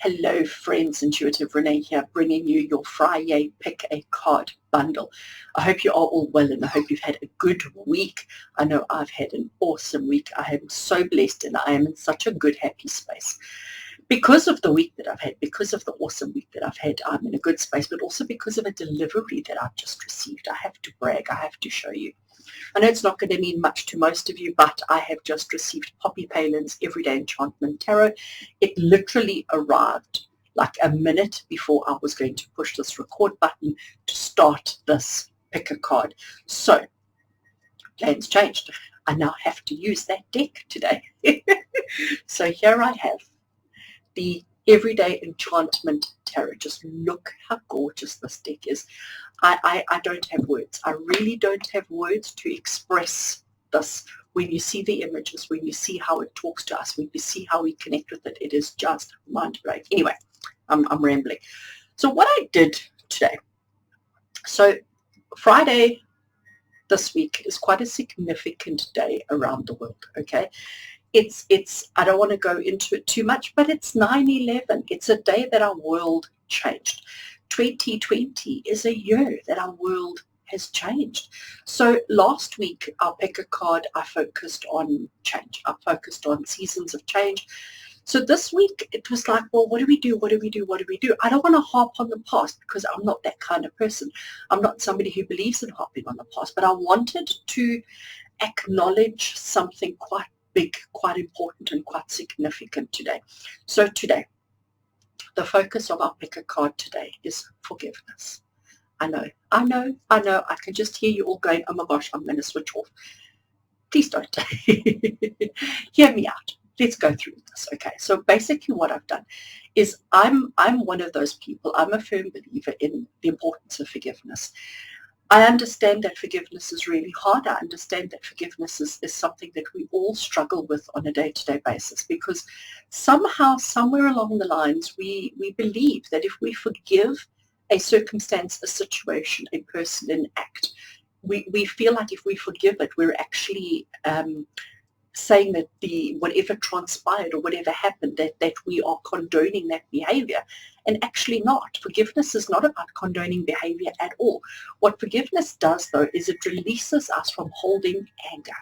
Hello friends, Intuitive Rene here, bringing you your FriYay Pick a Card bundle. I hope you are all well and I hope you've had a good week. I know I've had an awesome week. I am so blessed and I am in such a good, happy space. Because of the week that I've had, because of the awesome week that I've had, I'm in a good space, but also because of a delivery that I've just received. I have to brag, I have to show you. I know it's not going to mean much to most of you, but I have just received Poppy Palin's Everyday Enchantment Tarot. It literally arrived like a minute before I was going to push this record button to start this pick a card. So, plans changed. I now have to use that deck today. So here I have the Everyday Enchantment Tarot. Just look how gorgeous this deck is. I don't have words. I really don't have words to express this. When you see the images, when you see how it talks to us, when you see how we connect with it, it is just mind-blowing. Anyway, I'm rambling. So what I did today, so Friday this week is quite a significant day around the world, okay? It's I don't want to go into it too much, but it's 9/11. It's a day that our world changed. 2020 is a year that our world has changed. So last week, our pick a card, I focused on change. I focused on seasons of change. So this week, it was like, well, what do we do? What do we do? What do we do? I don't want to harp on the past because I'm not that kind of person. I'm not somebody who believes in harping on the past, but I wanted to acknowledge something quite big, quite important, and quite significant today. So today, the focus of our pick a card today is forgiveness. I know. I can just hear you all going, oh my gosh, I'm going to switch off. Please don't. Hear me out. Let's go through this. Okay, so basically what I've done is I'm one of those people. I'm a firm believer in the importance of forgiveness. I understand that forgiveness is really hard. I understand that forgiveness is something that we all struggle with on a day-to-day basis because somehow, somewhere along the lines, we believe that if we forgive a circumstance, a situation, a person, an act, we feel like if we forgive it, we're actually saying that whatever transpired or whatever happened, that we are condoning that behavior. And actually not. Forgiveness is not about condoning behavior at all. What forgiveness does, though, is it releases us from holding anger.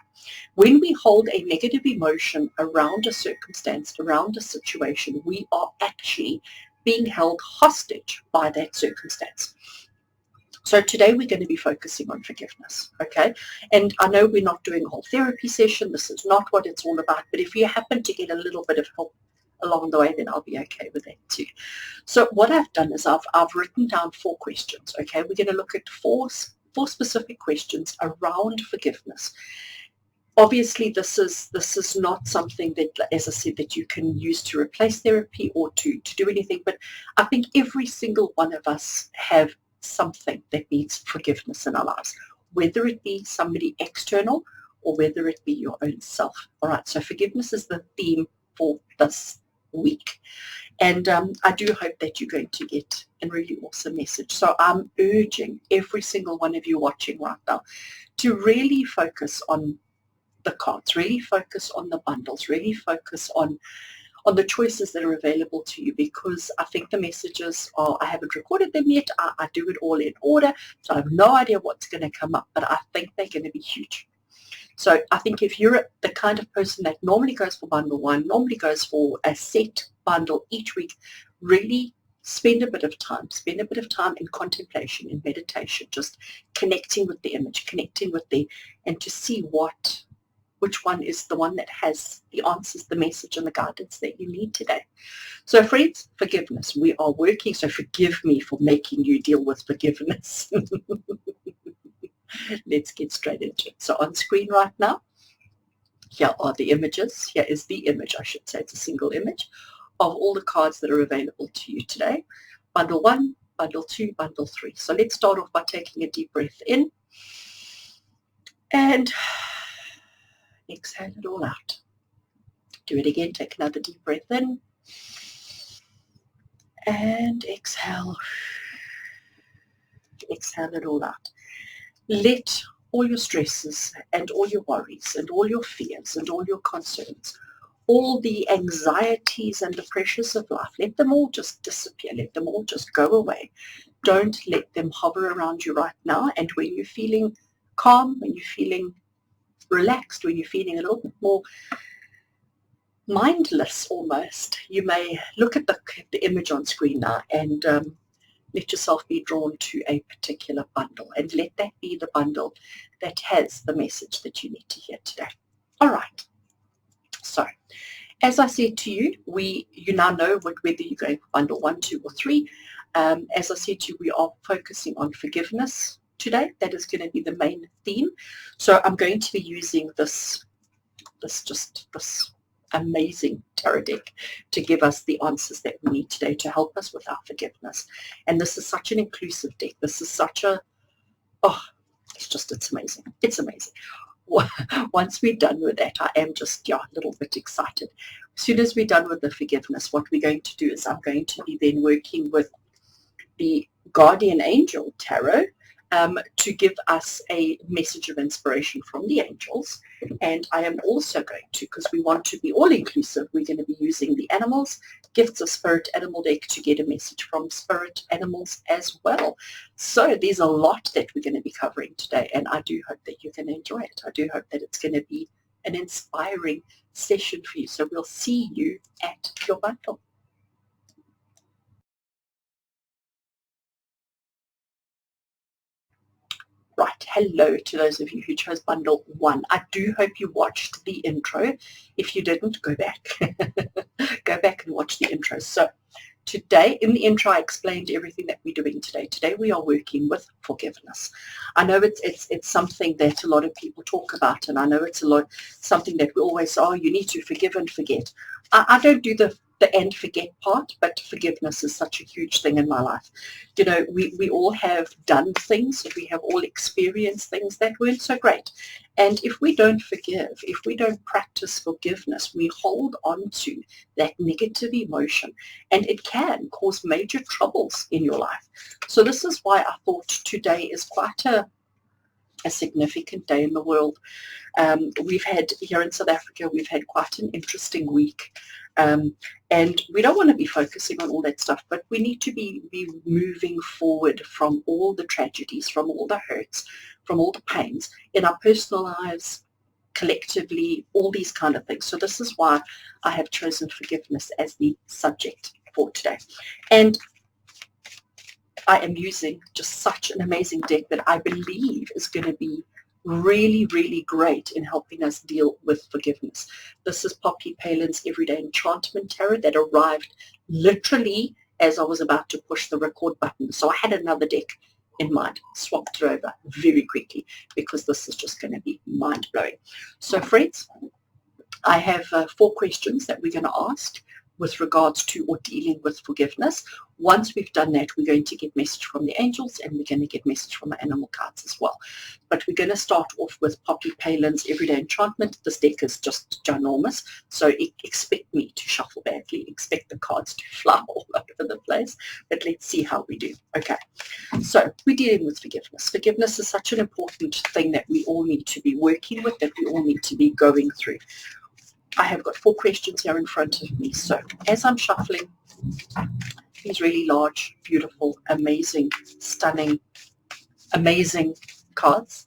When we hold a negative emotion around a circumstance, around a situation, we are actually being held hostage by that circumstance. So today we're going to be focusing on forgiveness, okay? And I know we're not doing a whole therapy session. This is not what it's all about. But if you happen to get a little bit of help along the way, then I'll be okay with that too. So what I've done is I've written down 4 questions, okay? We're going to look at four specific questions around forgiveness. Obviously, this is not something that, as I said, that you can use to replace therapy or to do anything. But I think every single one of us have something that needs forgiveness in our lives, whether it be somebody external or whether it be your own self. All right, so forgiveness is the theme for this week. And I do hope that you're going to get a really awesome message. So I'm urging every single one of you watching right now to really focus on the cards, really focus on the bundles, really focus on the choices that are available to you, because I think the messages are, I haven't recorded them yet, I do it all in order, so I have no idea what's going to come up, but I think they're going to be huge. So I think if you're the kind of person that normally goes for bundle 1, normally goes for a set bundle each week, really spend a bit of time in contemplation, in meditation, just connecting with the image, and to see which one is the one that has the answers, the message, and the guidance that you need today. So friends, forgiveness. We are working, so forgive me for making you deal with forgiveness. Let's get straight into it. So on screen right now, here are the images. Here is the image, I should say. It's a single image of all the cards that are available to you today. Bundle 1, bundle 2, bundle 3. So let's start off by taking a deep breath in. And exhale it all out. Do it again. Take another deep breath in. And exhale. Exhale it all out. Let all your stresses and all your worries and all your fears and all your concerns all the anxieties and the pressures of life, let them all just disappear. Let them all just go away. Don't let them hover around you right now. And when you're feeling calm, when you're feeling relaxed, when you're feeling a little bit more mindless almost, you may look at the image on screen now and let yourself be drawn to a particular bundle, and let that be the bundle that has the message that you need to hear today. All right. So, as I said to you, you now know whether you're going for bundle 1, 2, or 3. As I said to you, we are focusing on forgiveness today. That is going to be the main theme. So I'm going to be using this amazing tarot deck to give us the answers that we need today to help us with our forgiveness. And this is such an inclusive deck. This is such a, it's amazing. It's amazing. Once we're done with that, I am just a little bit excited. As soon as we're done with the forgiveness, what we're going to do is I'm going to be then working with the Guardian Angel Tarot to give us a message of inspiration from the angels. And I am also going to, because we want to be all-inclusive, we're going to be using the animals, Gifts of Spirit Animal deck to get a message from spirit animals as well. So there's a lot that we're going to be covering today, and I do hope that you're going to enjoy it. I do hope that it's going to be an inspiring session for you. So we'll see you at your bundle. Right, hello to those of you who chose bundle 1. I do hope you watched the intro. If you didn't, go back. Go back and watch the intro. So today, in the intro, I explained everything that we're doing today. Today we are working with forgiveness. I know it's something that a lot of people talk about, and I know it's something that we always say, oh, you need to forgive and forget. I don't do the and forget part, but forgiveness is such a huge thing in my life. You know, we all have done things, we have all experienced things that weren't so great. And if we don't forgive, if we don't practice forgiveness, we hold on to that negative emotion, and it can cause major troubles in your life. So this is why I thought today is quite a significant day in the world. We've had, here in South Africa, we've had quite an interesting week. And we don't want to be focusing on all that stuff, but we need to be moving forward from all the tragedies, from all the hurts, from all the pains in our personal lives, collectively, all these kind of things. So this is why I have chosen forgiveness as the subject for today. And I am using just such an amazing deck that I believe is going to be really, really great in helping us deal with forgiveness. This is Poppy Palin's Everyday Enchantment Tarot that arrived literally as I was about to push the record button. So I had another deck in mind, swapped it over very quickly because this is just going to be mind-blowing. So friends, I have 4 questions that we're going to ask with regards to or dealing with forgiveness. Once we've done that, we're going to get message from the angels, and we're going to get message from the animal cards as well. But we're going to start off with Poppy Palin's Everyday Enchantment. This deck is just ginormous, so expect me to shuffle badly, expect the cards to fly all over the place, but let's see how we do. Okay, so we're dealing with forgiveness. Forgiveness is such an important thing that we all need to be working with, that we all need to be going through. I have got 4 questions here in front of me. So as I'm shuffling these really large, beautiful, amazing, stunning, amazing cards,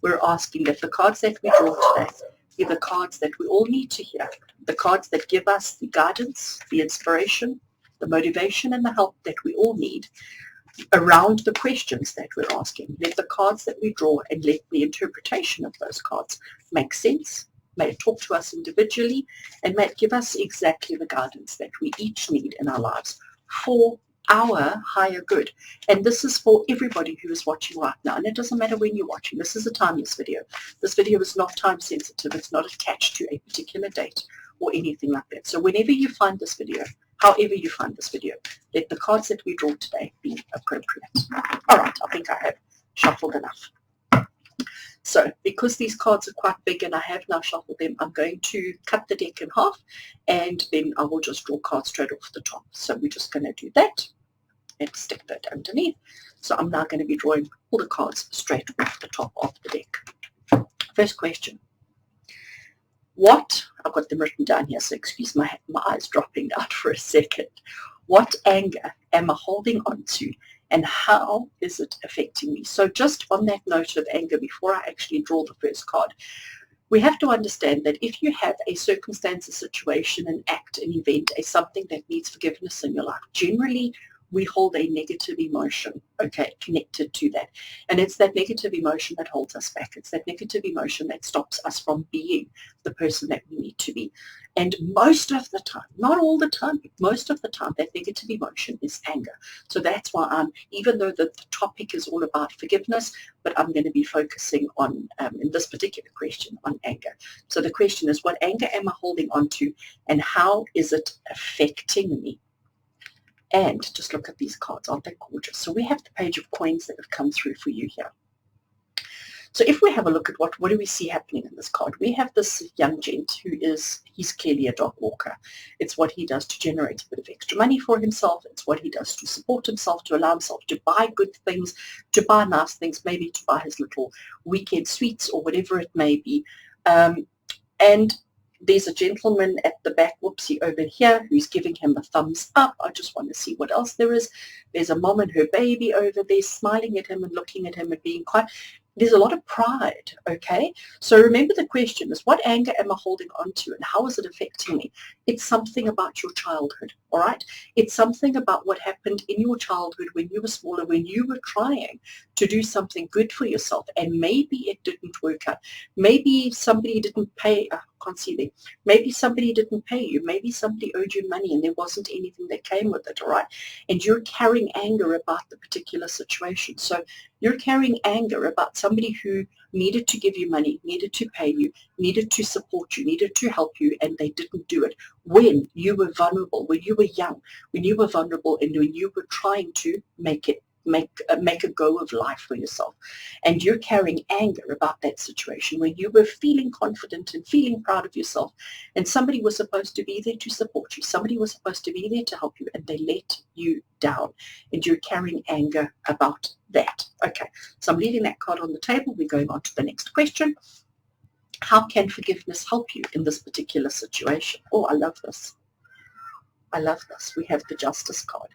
we're asking that the cards that we draw today be the cards that we all need to hear, the cards that give us the guidance, the inspiration, the motivation, and the help that we all need around the questions that we're asking. Let the cards that we draw and let the interpretation of those cards make sense. May it talk to us individually, and may it give us exactly the guidance that we each need in our lives for our higher good. And this is for everybody who is watching right now. And it doesn't matter when you're watching. This is a timeless video. This video is not time sensitive. It's not attached to a particular date or anything like that. So whenever you find this video, however you find this video, let the cards that we draw today be appropriate. All right, I think I have shuffled enough. So because these cards are quite big and I have now shuffled them, I'm going to cut the deck in half, and then I will just draw cards straight off the top. So we're just going to do that and stick that underneath. So I'm now going to be drawing all the cards straight off the top of the deck. First question. I'm I've got them written down here, so excuse my eyes dropping out for a second. What anger am I holding on to, and how is it affecting me? So just on that note of anger, before I actually draw the first card, we have to understand that if you have a circumstance, a situation, an act, an event, something that needs forgiveness in your life, generally we hold a negative emotion, okay, connected to that. And it's that negative emotion that holds us back. It's that negative emotion that stops us from being the person that we need to be. And most of the time, not all the time, but most of the time, that negative emotion is anger. So that's why even though the topic is all about forgiveness, but I'm going to be focusing on, in this particular question, on anger. So the question is, what anger am I holding on to, and how is it affecting me? And just look at these cards, aren't they gorgeous? So we have the page of coins that have come through for you here. So if we have a look at what do we see happening in this card, we have this young gent he's clearly a dog walker. It's what he does to generate a bit of extra money for himself. It's what he does to support himself, to allow himself to buy good things, to buy nice things, maybe to buy his little weekend sweets or whatever it may be. And there's a gentleman at the back, whoopsie, over here, who's giving him a thumbs up. I just want to see what else there is. There's a mom and her baby over there smiling at him and looking at him and being quiet. There's a lot of pride, okay? So remember, the question is, what anger am I holding on to, and how is it affecting me? It's something about your childhood, all right? It's something about what happened in your childhood when you were smaller, when you were trying to do something good for yourself, and maybe it didn't work out. Maybe somebody didn't pay, I can't see there. Maybe somebody didn't pay you. Maybe somebody owed you money and there wasn't anything that came with it, all right? And you're carrying anger about the particular situation. So you're carrying anger about somebody who needed to give you money, needed to pay you, needed to support you, needed to help you, and they didn't do it when you were vulnerable, when you were young, when you were vulnerable, and when you were trying to make a go of life for yourself. And you're carrying anger about that situation when you were feeling confident and feeling proud of yourself, and somebody was supposed to be there to support you, somebody was supposed to be there to help you, and they let you down, and you're carrying anger about that. Okay, so I'm leaving that card on the table. We're going on to the next question. How can forgiveness help you in this particular situation? Oh, I love this. I love this. We have the Justice card.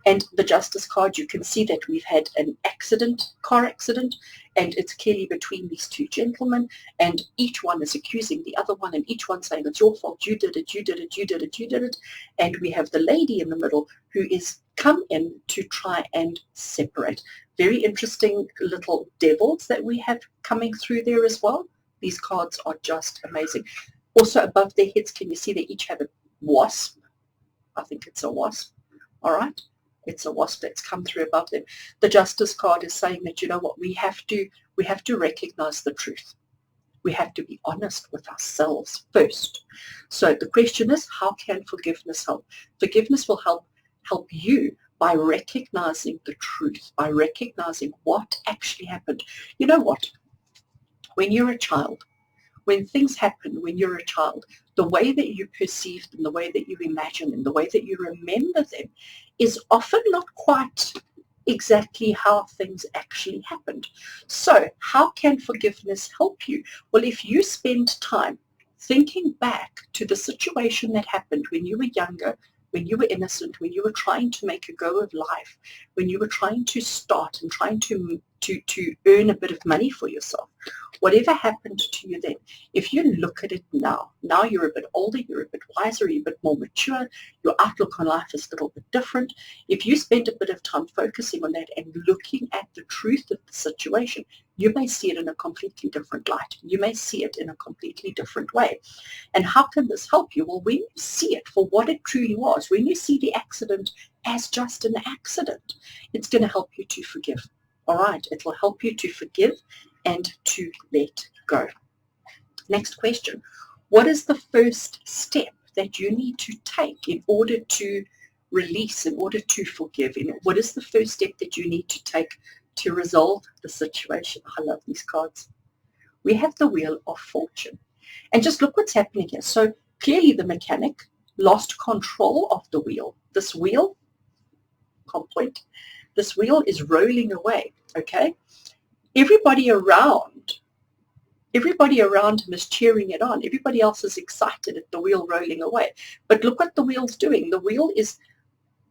And the Justice card, you can see that we've had an accident, car accident, and it's clearly between these two gentlemen, and each one is accusing the other one, and each one saying, it's your fault, you did it, you did it, you did it, you did it. And we have the lady in the middle who is come in to try and separate. Very interesting little devils that we have coming through there as well. These cards are just amazing. Also above their heads, can you see they each have a wasp? I think it's a wasp. All right. It's a wasp that's come through above them. The Justice card is saying that, you know what, we have to recognize the truth. We have to be honest with ourselves first. So the question is, how can forgiveness help? Forgiveness will help you by recognizing the truth, by recognizing what actually happened. You know what? When you're a child, when things happen when you're a child, the way that you perceive them, the way that you imagine them, the way that you remember them is often not quite exactly how things actually happened. So how can forgiveness help you? Well, if you spend time thinking back to the situation that happened when you were younger, when you were innocent, when you were trying to make a go of life, when you were trying to start and trying to earn a bit of money for yourself, whatever happened to you then, if you look at it now you're a bit older, you're a bit wiser, you're a bit more mature, your outlook on life is a little bit different. If you spend a bit of time focusing on that and looking at the truth of the situation, you may see it in a completely different light. You may see it in a completely different way. And how can this help you? Well, when you see it for what it truly was, when you see the accident as just an accident, it's going to help you to forgive. All right, it will help you to forgive and to let go. Next question. What is the first step that you need to take in order to release, in order to forgive? What is the first step that you need to take to resolve the situation? I love these cards. We have the Wheel of Fortune. And just look what's happening here. So clearly the mechanic lost control of the wheel. This wheel, can't point, this wheel is rolling away, okay? Everybody around Everybody around him is cheering it on. Everybody else is excited at the wheel rolling away. But look what the wheel's doing. The wheel is,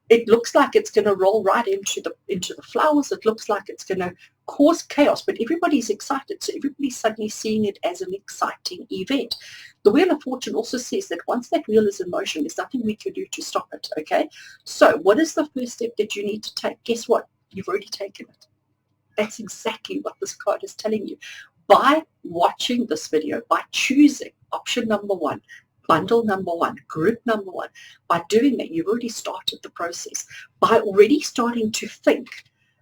it looks like it's going to roll right into the flowers. It looks like it's going to cause chaos, but everybody's excited. So everybody's suddenly seeing it as an exciting event. The Wheel of Fortune also says that once that wheel is in motion, there's nothing we can do to stop it, okay? So what is the first step that you need to take? Guess what? You've already taken it. That's exactly what this card is telling you. By watching this video, by choosing option number 1, bundle number 1, group number 1, by doing that, you've already started the process. By already starting to think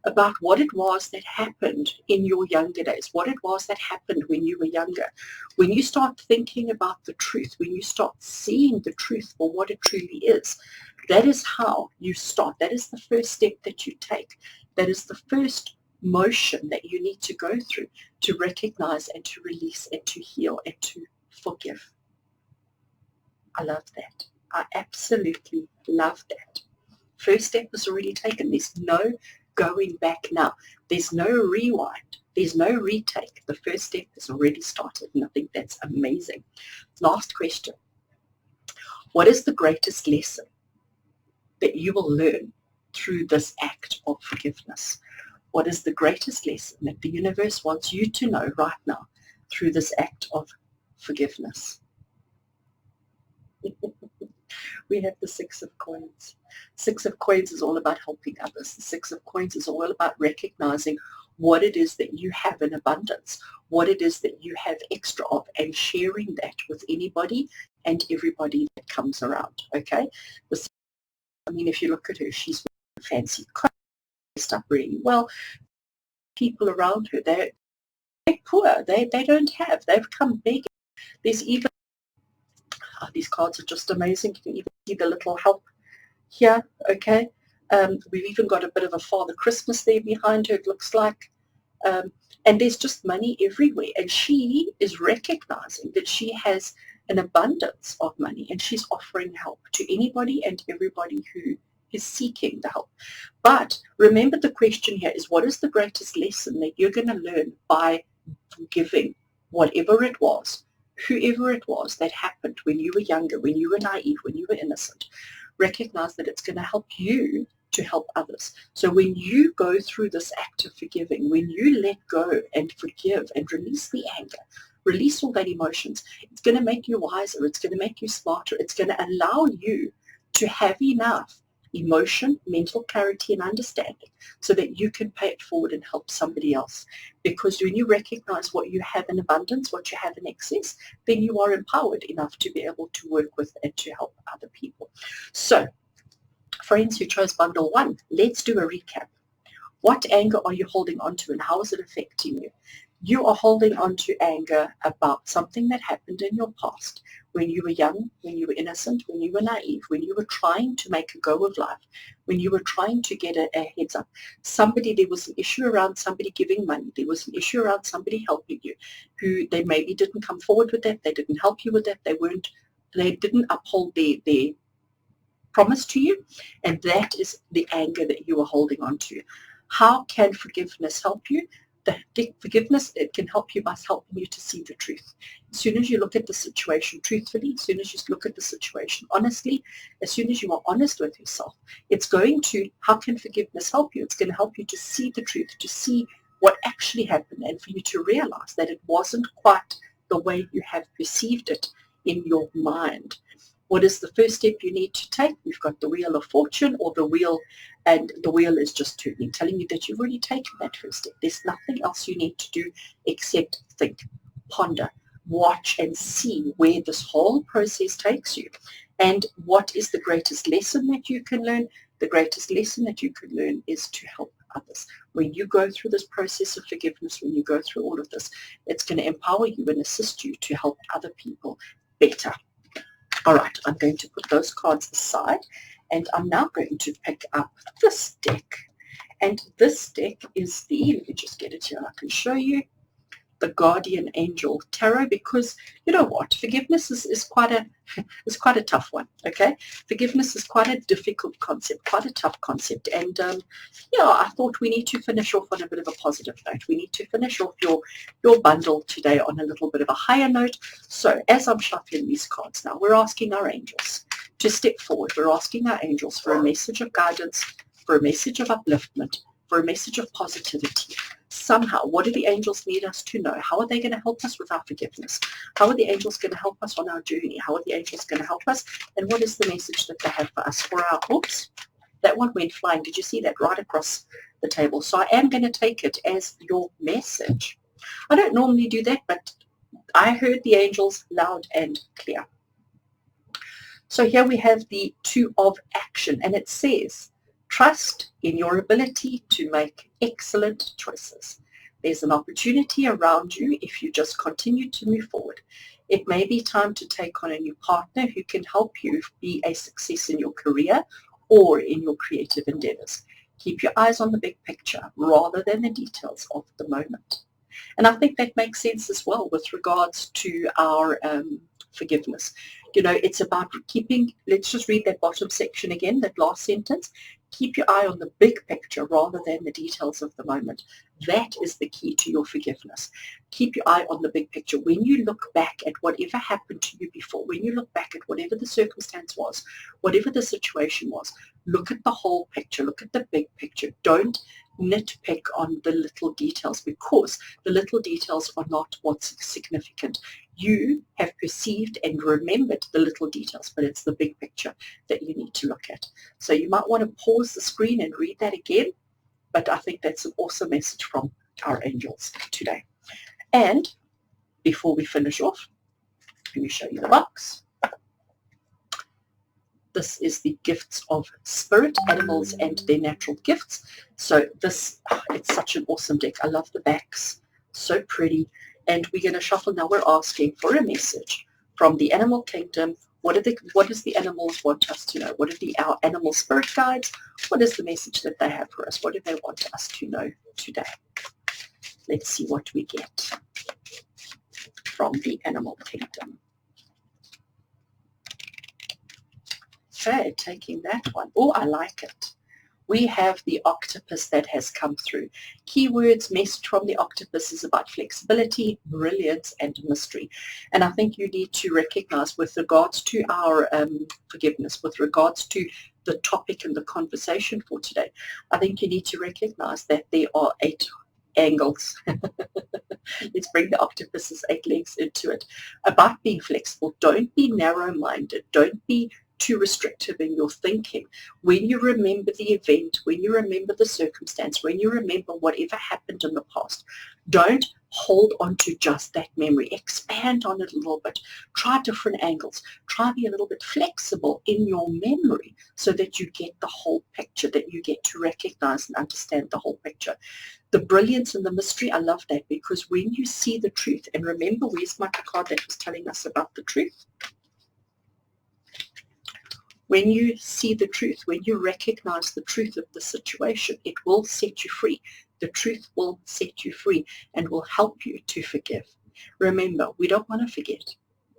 about what it was that happened in your younger days, what it was that happened when you were younger. When you start thinking about the truth, when you start seeing the truth for what it truly is, that is how you start. That is the first step that you take. That is the first motion that you need to go through to recognize and to release and to heal and to forgive. I love that. I absolutely love that. First step is already taken. There's no going back now. There's no rewind. There's no retake. The first step is already started, and I think that's amazing. Last question. What is the greatest lesson that you will learn through this act of forgiveness? What is the greatest lesson that the universe wants you to know right now through this act of forgiveness? We have the 6 of Coins. 6 of Coins is all about helping others. The 6 of Coins is all about recognizing what it is that you have in abundance, what it is that you have extra of, and sharing that with anybody and everybody that comes around, okay? I mean, if you look at her, she's fancy, dressed up really well. People around her, they're poor. They don't have. They've come begging. There's even, these cards are just amazing. You can even see the little help here, okay? We've even got a bit of a Father Christmas there behind her, it looks like. And there's just money everywhere. And she is recognizing that she has an abundance of money, and she's offering help to anybody and everybody who is seeking the help. But remember, the question here is, what is the greatest lesson that you're going to learn by forgiving whatever it was, whoever it was that happened when you were younger, when you were naive, when you were innocent? Recognize that it's going to help you to help others. So when you go through this act of forgiving, when you let go and forgive and release the anger, release all that emotions, it's going to make you wiser, it's going to make you smarter, it's going to allow you to have enough emotion, mental clarity and understanding so that you can pay it forward and help somebody else. Because when you recognize what you have in abundance, what you have in excess, then you are empowered enough to be able to work with and to help other people. So, friends who chose bundle 1, let's do a recap. What anger are you holding on to, and how is it affecting you? You are holding on to anger about something that happened in your past when you were young, when you were innocent, when you were naive, when you were trying to make a go of life, when you were trying to get a heads up. There was an issue around somebody giving money. There was an issue around somebody helping you, who they maybe didn't come forward with that. They didn't help you with that. They didn't uphold their promise to you, and that is the anger that you are holding on to. How can forgiveness help you? Forgiveness, it can help you by helping you to see the truth. As soon as you look at the situation truthfully, as soon as you look at the situation honestly, as soon as you are honest with yourself, how can forgiveness help you? It's going to help you to see the truth, to see what actually happened, and for you to realize that it wasn't quite the way you have perceived it in your mind. What is the first step you need to take? We've got the Wheel of Fortune, or the wheel, and the wheel is just turning, telling you that you've already taken that first step. There's nothing else you need to do except think, ponder, watch, and see where this whole process takes you. And what is the greatest lesson that you can learn? The greatest lesson that you can learn is to help others. When you go through this process of forgiveness, when you go through all of this, it's going to empower you and assist you to help other people better. All right, I'm going to put those cards aside, and I'm now going to pick up this deck. And this deck is let me just get it here, I can show you. the guardian angel tarot, because you know what, forgiveness is quite a tough one. Okay, forgiveness is quite a difficult concept, quite a tough concept, and yeah, I thought we need to finish off on a bit of a positive note. We need to finish off your bundle today on a little bit of a higher note. So as I'm shuffling these cards now, we're asking our angels to step forward. We're asking our angels for a message of guidance, for a message of upliftment, for a message of positivity. Somehow, what do the angels need us to know? How are they going to help us with our forgiveness? How are the angels going to help us on our journey? How are the angels going to help us? And what is the message that they have for us for our, oops, that one went flying. Did you see that right across the table? So I am going to take it as your message. I don't normally do that, but I heard the angels loud and clear. So here we have the 2 of action, and it says, trust in your ability to make excellent choices. There's an opportunity around you if you just continue to move forward. It may be time to take on a new partner who can help you be a success in your career or in your creative endeavors. Keep your eyes on the big picture rather than the details of the moment. And I think that makes sense as well with regards to our forgiveness. You know, it's about keeping, let's just read that bottom section again, that last sentence. Keep your eye on the big picture rather than the details of the moment. That is the key to your forgiveness. Keep your eye on the big picture. When you look back at whatever happened to you before, when you look back at whatever the circumstance was, whatever the situation was, look at the whole picture, look at the big picture. Don't nitpick on the little details, because the little details are not what's significant. You have perceived and remembered the little details, but it's the big picture that you need to look at. So you might want to pause the screen and read that again, but I think that's an awesome message from our angels today. And before we finish off, let me show you the box. This is the gifts of spirit, animals and their natural gifts. So this, it's such an awesome deck. I love the backs, so pretty. And we're going to shuffle now. We're asking for a message from the animal kingdom. What does the animals want us to know? What are our animal spirit guides? What is the message that they have for us? What do they want us to know today? Let's see what we get from the animal kingdom. Okay, taking that one. Oh, I like it. We have the octopus that has come through. Keywords, message from the octopus is about flexibility, brilliance, and mystery. And I think you need to recognize with regards to our forgiveness, with regards to the topic and the conversation for today, I think you need to recognize that there are 8 angles. Let's bring the octopus's 8 legs into it. About being flexible. Don't be narrow-minded. Don't be too restrictive in your thinking. When you remember the event, when you remember the circumstance, when you remember whatever happened in the past, don't hold on to just that memory. Expand on it a little bit. Try different angles. Try be a little bit flexible in your memory so that you get the whole picture, that you get to recognize and understand the whole picture. The brilliance and the mystery, I love that, because when you see the truth, and remember, where's my card that was telling us about the truth? When you see the truth, when you recognize the truth of the situation, it will set you free. The truth will set you free and will help you to forgive. Remember, we don't want to forget.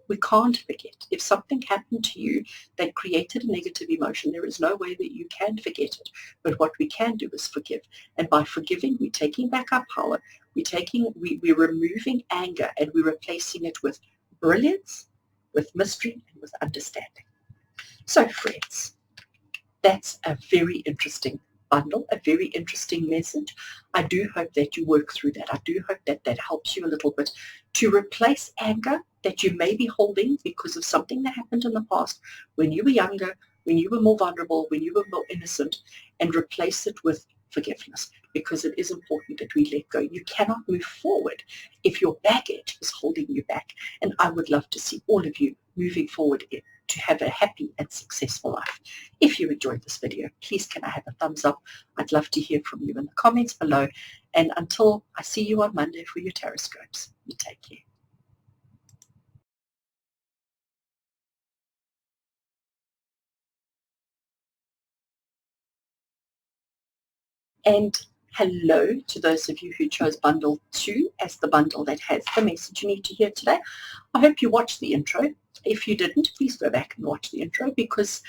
We can't forget. If something happened to you that created a negative emotion, there is no way that you can forget it. But what we can do is forgive. And by forgiving, we're taking back our power. We're removing anger, and we're replacing it with brilliance, with mystery, and with understanding. So friends, that's a very interesting bundle, a very interesting message. I do hope that you work through that. I do hope that that helps you a little bit to replace anger that you may be holding because of something that happened in the past when you were younger, when you were more vulnerable, when you were more innocent, and replace it with forgiveness, because it is important that we let go. You cannot move forward if your baggage is holding you back. And I would love to see all of you moving forward to have a happy and successful life. If you enjoyed this video, please can I have a thumbs up? I'd love to hear from you in the comments below. And until I see you on Monday for your tarot scopes, you take care. And Hello to those of you who chose bundle 2 as the bundle that has the message you need to hear today. I hope you watched the intro. If you didn't, please go back and watch the intro, because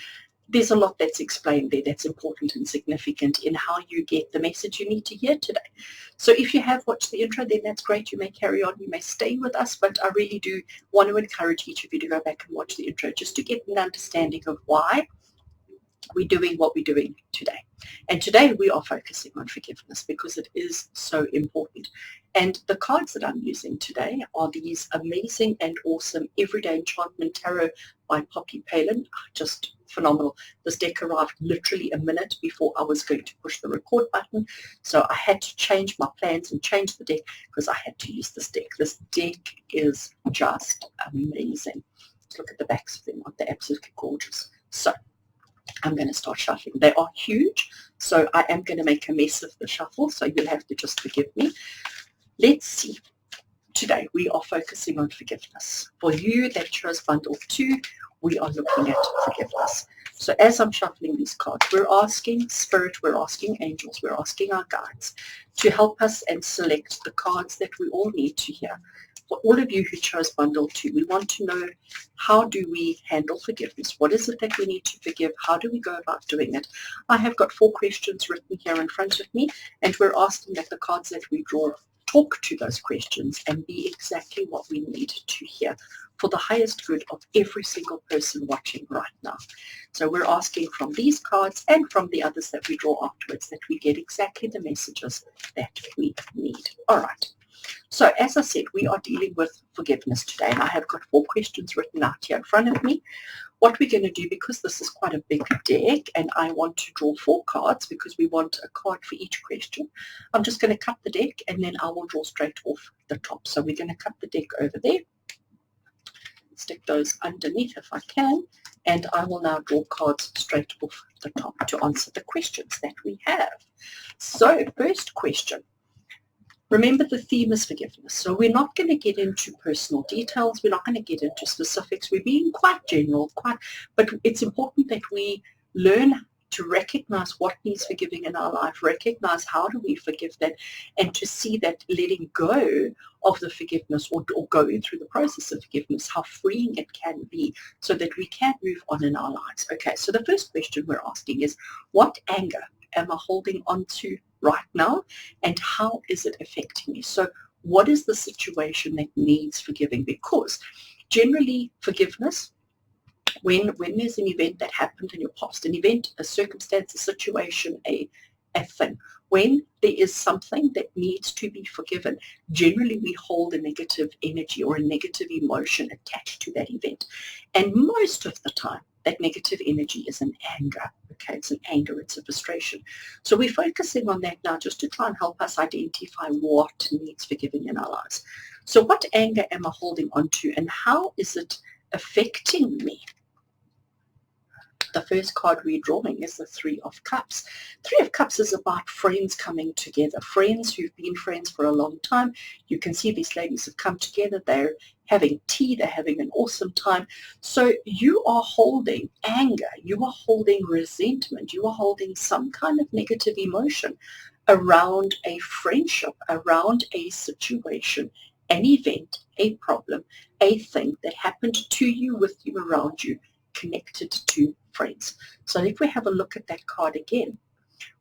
there's a lot that's explained there that's important and significant in how you get the message you need to hear today. So if you have watched the intro, then that's great. You may carry on, you may stay with us, but I really do want to encourage each of you to go back and watch the intro just to get an understanding of why we're doing what we're doing today. And today we are focusing on forgiveness because it is so important. And the cards that I'm using today are these amazing and awesome Everyday Enchantment Tarot by Poppy Palin. Just phenomenal. This deck arrived literally a minute before I was going to push the record button. So I had to change my plans and change the deck because I had to use this deck. This deck is just amazing. Let's look at the backs of them. They're absolutely gorgeous. So I'm going to start shuffling. They are huge, so I am going to make a mess of the shuffle, so you'll have to just forgive me. Let's see. Today we are focusing on forgiveness. For you that chose bundle 2, we are looking at forgiveness. So as I'm shuffling these cards, we're asking Spirit, we're asking angels, we're asking our guides to help us and select the cards that we all need to hear. For all of you who chose bundle 2, we want to know, how do we handle forgiveness? What is it that we need to forgive? How do we go about doing it? I have got 4 questions written here in front of me, and we're asking that the cards that we draw talk to those questions and be exactly what we need to hear for the highest good of every single person watching right now. So we're asking from these cards and from the others that we draw afterwards that we get exactly the messages that we need. All right. So as I said, we are dealing with forgiveness today, and I have got 4 questions written out here in front of me. What we're going to do, because this is quite a big deck and I want to draw 4 cards because we want a card for each question, I'm just going to cut the deck and then I will draw straight off the top. So we're going to cut the deck over there, stick those underneath if I can, and I will now draw cards straight off the top to answer the questions that we have. So first question. Remember, the theme is forgiveness. So we're not going to get into personal details. We're not going to get into specifics. We're being quite general, but it's important that we learn to recognize what needs forgiving in our life, recognize how do we forgive that, and to see that letting go of the forgiveness or going through the process of forgiveness, how freeing it can be so that we can move on in our lives. Okay, so the first question we're asking is, what anger am I holding on to right now, and how is it affecting me? So what is the situation that needs forgiving? Because generally forgiveness, when there's an event that happened in your past, an event, a circumstance, a situation, a thing, when there is something that needs to be forgiven, generally we hold a negative energy or a negative emotion attached to that event. And most of the time, that negative energy is an anger. Okay, it's an anger, it's a frustration. So we're focusing on that now just to try and help us identify what needs forgiving in our lives. So what anger am I holding on to, and how is it affecting me? The first card we're drawing is the 3 of Cups. 3 of Cups is about friends coming together, friends who've been friends for a long time. You can see these ladies have come together. They're having tea. They're having an awesome time. So you are holding anger. You are holding resentment. You are holding some kind of negative emotion around a friendship, around a situation, an event, a problem, a thing that happened to you, with you, around you, connected to friends. So if we have a look at that card again,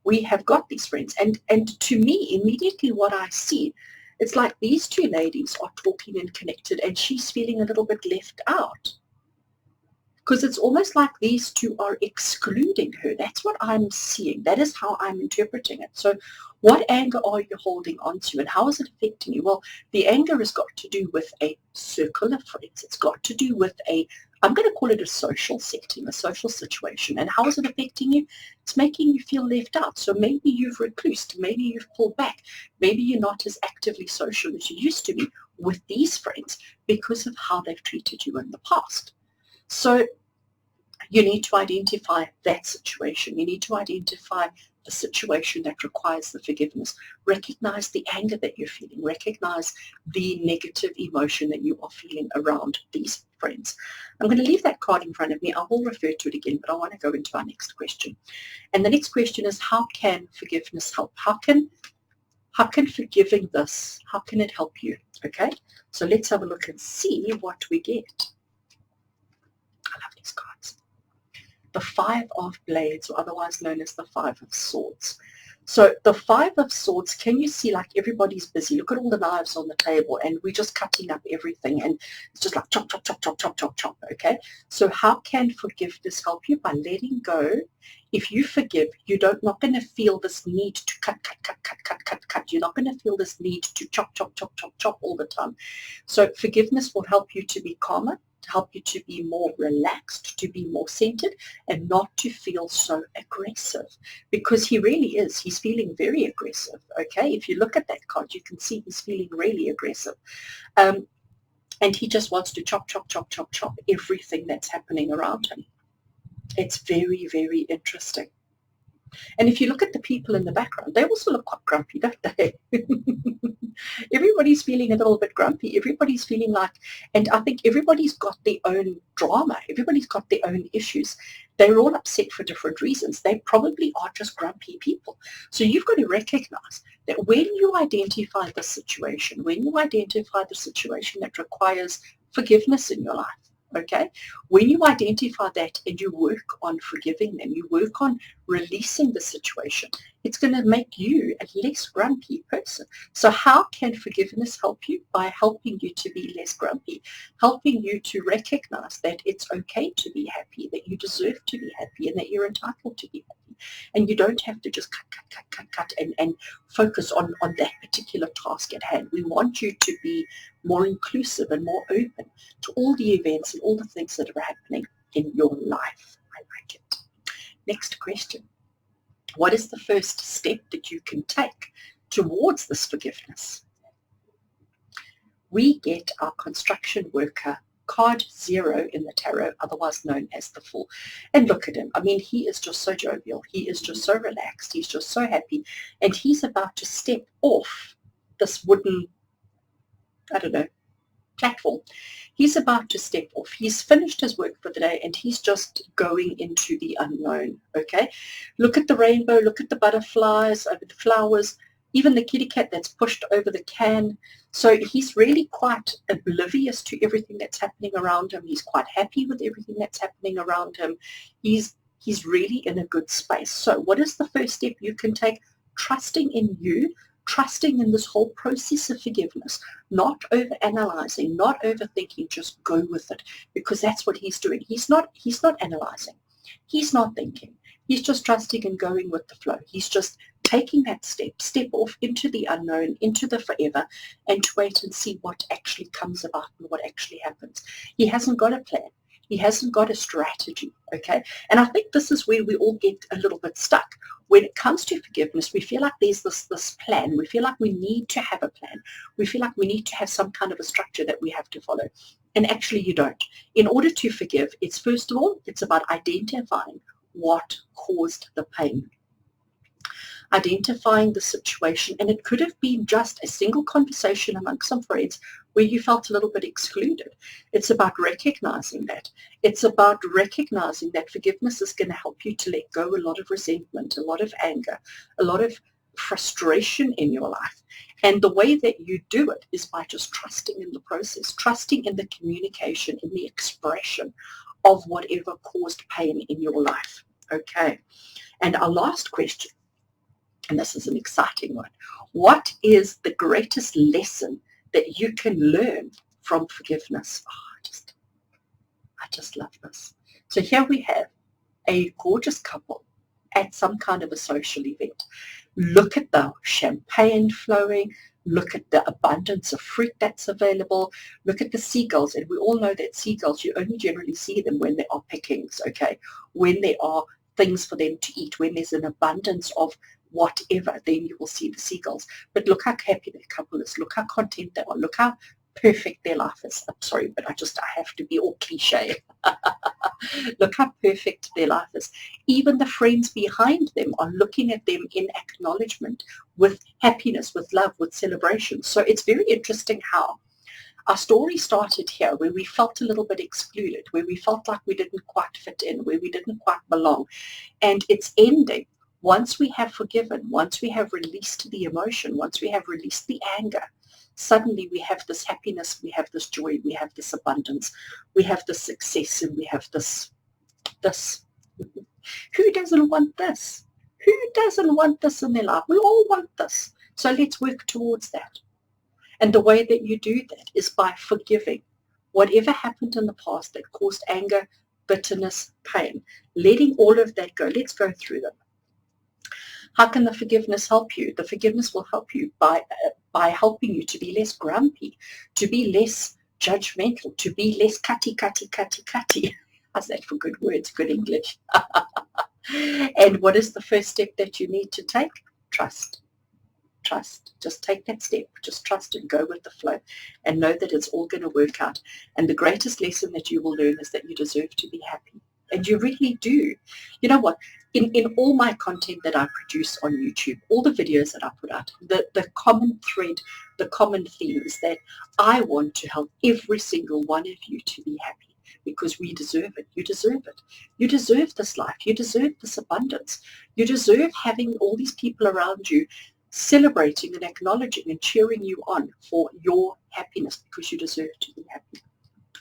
we have got these friends, and to me immediately what I see, it's like these 2 ladies are talking and connected, and she's feeling a little bit left out, because it's almost like these 2 are excluding her. That's what I'm seeing. That is how I'm interpreting it. So what anger are you holding on to, and how is it affecting you? Well, the anger has got to do with a circle of friends. It's got to do with I'm going to call it a social setting, a social situation. And how is it affecting you? It's making you feel left out. So maybe you've reclused, maybe you've pulled back, maybe you're not as actively social as you used to be with these friends because of how they've treated you in the past. So you need to identify that situation. You need to identify the situation that requires the forgiveness. Recognize the anger that you're feeling. Recognize the negative emotion that you are feeling around these friends. I'm going to leave that card in front of me. I will refer to it again, but I want to go into our next question. And the next question is, how can forgiveness help? How can How can forgiving this, how can it help you? Okay, so let's have a look and see what we get. I love these cards. The Five of Blades, or otherwise known as the Five of Swords. So the Five of Swords, can you see, like, everybody's busy? Look at all the knives on the table, and we're just cutting up everything, and it's just like chop, chop, chop, chop, chop, chop, chop, okay? So how can forgiveness help you? By letting go. If you forgive, you're not going to feel this need to cut, cut, cut, cut, cut, cut, cut. You're not going to feel this need to chop, chop, chop, chop, chop all the time. So forgiveness will help you to be calmer, to help you to be more relaxed, to be more centered, and not to feel so aggressive, because he really is. He's feeling very aggressive, okay? If you look at that card, you can see he's feeling really aggressive. And he just wants to chop, chop, chop, chop, chop everything that's happening around him. It's very, very interesting. And if you look at the people in the background, they also look quite grumpy, don't they? Everybody's feeling a little bit grumpy. Everybody's feeling like, and I think everybody's got their own drama. Everybody's got their own issues. They're all upset for different reasons. They probably are just grumpy people. So you've got to recognize that when you identify the situation, that requires forgiveness in your life, okay? When you identify that and you work on forgiving them, you work on releasing the situation, it's going to make you a less grumpy person. So how can forgiveness help you? By helping you to be less grumpy, helping you to recognize that it's okay to be happy, that you deserve to be happy, and that you're entitled to be happy. And you don't have to just cut and focus on that particular task at hand. We want you to be more inclusive and more open to all the events and all the things that are happening in your life. I like it. Next question. What is the first step that you can take towards this forgiveness? We get our construction worker, card 0 in the tarot, otherwise known as the Fool. And look at him. I mean, he is just so jovial. He is just so relaxed. He's just so happy. And he's about to step off this wooden, I don't know, platform. He's about to step off. He's finished his work for the day, and he's just going into the unknown, okay? Look at the rainbow. Look at the butterflies, over the flowers, even the kitty cat that's pushed over the can. So he's really quite oblivious to everything that's happening around him. He's quite happy with everything that's happening around him. He's really in a good space. So what is the first step you can take? Trusting in you, trusting in this whole process of forgiveness, not over-analyzing, not overthinking, just go with it, because that's what he's doing. He's not analyzing. He's not thinking. He's just trusting and going with the flow. He's just taking that step off into the unknown, into the forever, and to wait and see what actually comes about and what actually happens. He hasn't got a plan. He hasn't got a strategy, okay? And I think this is where we all get a little bit stuck. When it comes to forgiveness, we feel like there's this plan. We feel like we need to have a plan. We feel like we need to have some kind of a structure that we have to follow. And actually you don't. In order to forgive, it's first of all, it's about identifying what caused the pain. Identifying the situation, and it could have been just a single conversation amongst some friends where you felt a little bit excluded. It's about recognizing that. It's about recognizing that forgiveness is going to help you to let go a lot of resentment, a lot of anger, a lot of frustration in your life. And the way that you do it is by just trusting in the process, trusting in the communication, in the expression of whatever caused pain in your life. Okay. And our last question, and this is an exciting one. What is the greatest lesson that you can learn from forgiveness? Oh, I just love this. So here we have a gorgeous couple at some kind of a social event. Look at the champagne flowing. Look at the abundance of fruit that's available. Look at the seagulls. And we all know that seagulls, you only generally see them when there are pickings, okay? When there are things for them to eat, when there's an abundance of whatever, then you will see the seagulls. But look how happy that couple is. Look how content they are. Look how perfect their life is. I'm sorry, but I have to be all cliche. Look how perfect their life is. Even the friends behind them are looking at them in acknowledgement, with happiness, with love, with celebration. So it's very interesting how our story started here, where we felt a little bit excluded, where we felt like we didn't quite fit in, where we didn't quite belong. And it's ending Once we have forgiven, once we have released the emotion, once we have released the anger, suddenly we have this happiness, we have this joy, we have this abundance, we have this success, and we have this. Who doesn't want this? Who doesn't want this in their life? We all want this. So let's work towards that. And the way that you do that is by forgiving whatever happened in the past that caused anger, bitterness, pain. Letting all of that go. Let's go through them. How can the forgiveness help you? The forgiveness will help you by helping you to be less grumpy, to be less judgmental, to be less cutty. How's that for good words, good English? And what is the first step that you need to take? Trust. Trust. Just take that step. Just trust and go with the flow and know that it's all going to work out. And the greatest lesson that you will learn is that you deserve to be happy. And you really do. You know what? In all my content that I produce on YouTube, all the videos that I put out, the common thread, the common theme is that I want to help every single one of you to be happy. Because we deserve it. You deserve it. You deserve this life. You deserve this abundance. You deserve having all these people around you celebrating and acknowledging and cheering you on for your happiness, because you deserve to be happy.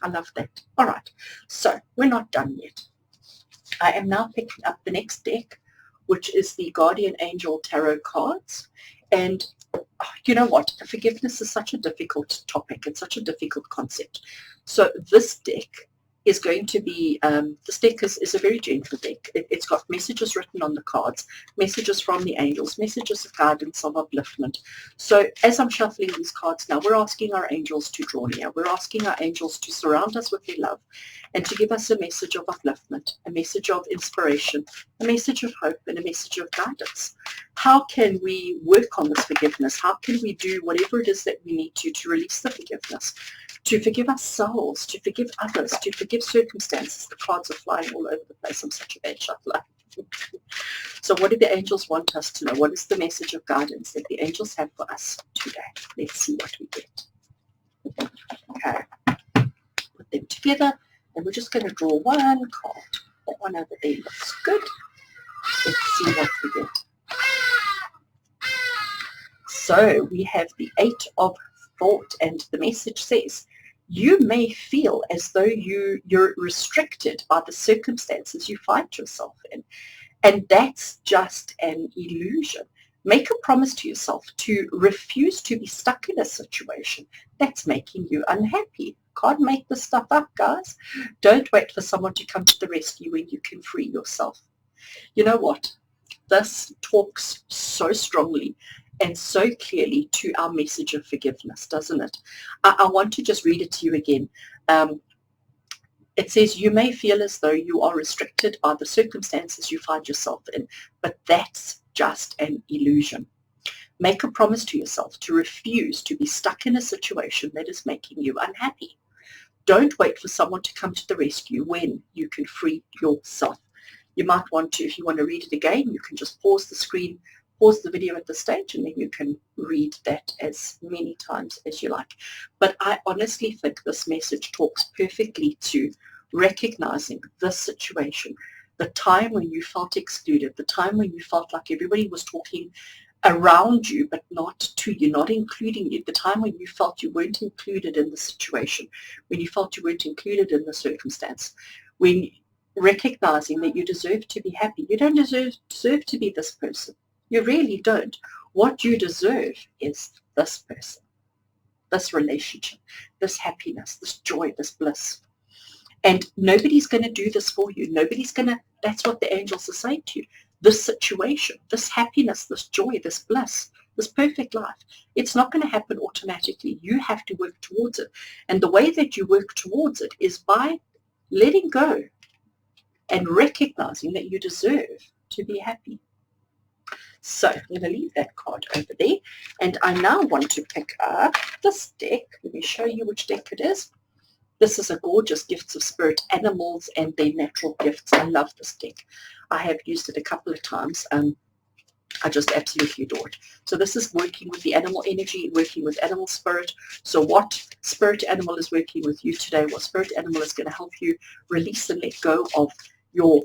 I love that. All right. So we're not done yet. I am now picking up the next deck, which is the Guardian Angel Tarot cards. And you know what? Forgiveness is such a difficult topic. It's such a difficult concept. So this deck is going to be, this deck is a very gentle deck. It's got messages written on the cards, messages from the angels, messages of guidance, of upliftment. So as I'm shuffling these cards now, we're asking our angels to draw near. We're asking our angels to surround us with their love and to give us a message of upliftment, a message of inspiration, a message of hope, and a message of guidance. How can we work on this forgiveness? How can we do whatever it is that we need to release the forgiveness? To forgive ourselves, to forgive others, to forgive circumstances. The cards are flying all over the place. I'm such a bad shuffler. So what do the angels want us to know? What is the message of guidance that the angels have for us today? Let's see what we get. Okay. Put them together, and we're just going to draw one card. That one over there looks good. Let's see what we get. So we have the Eight of Thought, and the message says, you may feel as though you're restricted by the circumstances you find yourself in, and that's just an illusion. Make a promise to yourself to refuse to be stuck in a situation that's making you unhappy. Can't make this stuff up, guys. Don't wait for someone to come to the rescue when you can free yourself. You know what? This talks so strongly and so clearly to our message of forgiveness, doesn't it? I want to just read it to you again. It says, you may feel as though you are restricted by the circumstances you find yourself in, but that's just an illusion. Make a promise to yourself to refuse to be stuck in a situation that is making you unhappy. Don't wait for someone to come to the rescue when you can free yourself. You might want to, if you want to read it again, you can just pause the screen, pause the video at the stage, and then you can read that as many times as you like. But I honestly think this message talks perfectly to recognizing this situation, the time when you felt excluded, the time when you felt like everybody was talking around you but not to you, not including you, the time when you felt you weren't included in the situation, when you felt you weren't included in the circumstance, when recognizing that you deserve to be happy. You don't deserve to be this person. You really don't. What you deserve is this person, this relationship, this happiness, this joy, this bliss. And nobody's going to do this for you. Nobody's going to, that's what the angels are saying to you. This situation, this happiness, this joy, this bliss, this perfect life, it's not going to happen automatically. You have to work towards it. And the way that you work towards it is by letting go and recognizing that you deserve to be happy. So I'm going to leave that card over there. And I now want to pick up this deck. Let me show you which deck it is. This is a gorgeous Gifts of Spirit, Animals and Their Natural Gifts. I love this deck. I have used it a couple of times. I just absolutely adore it. So this is working with the animal energy, working with animal spirit. So what spirit animal is working with you today? What spirit animal is going to help you release and let go of your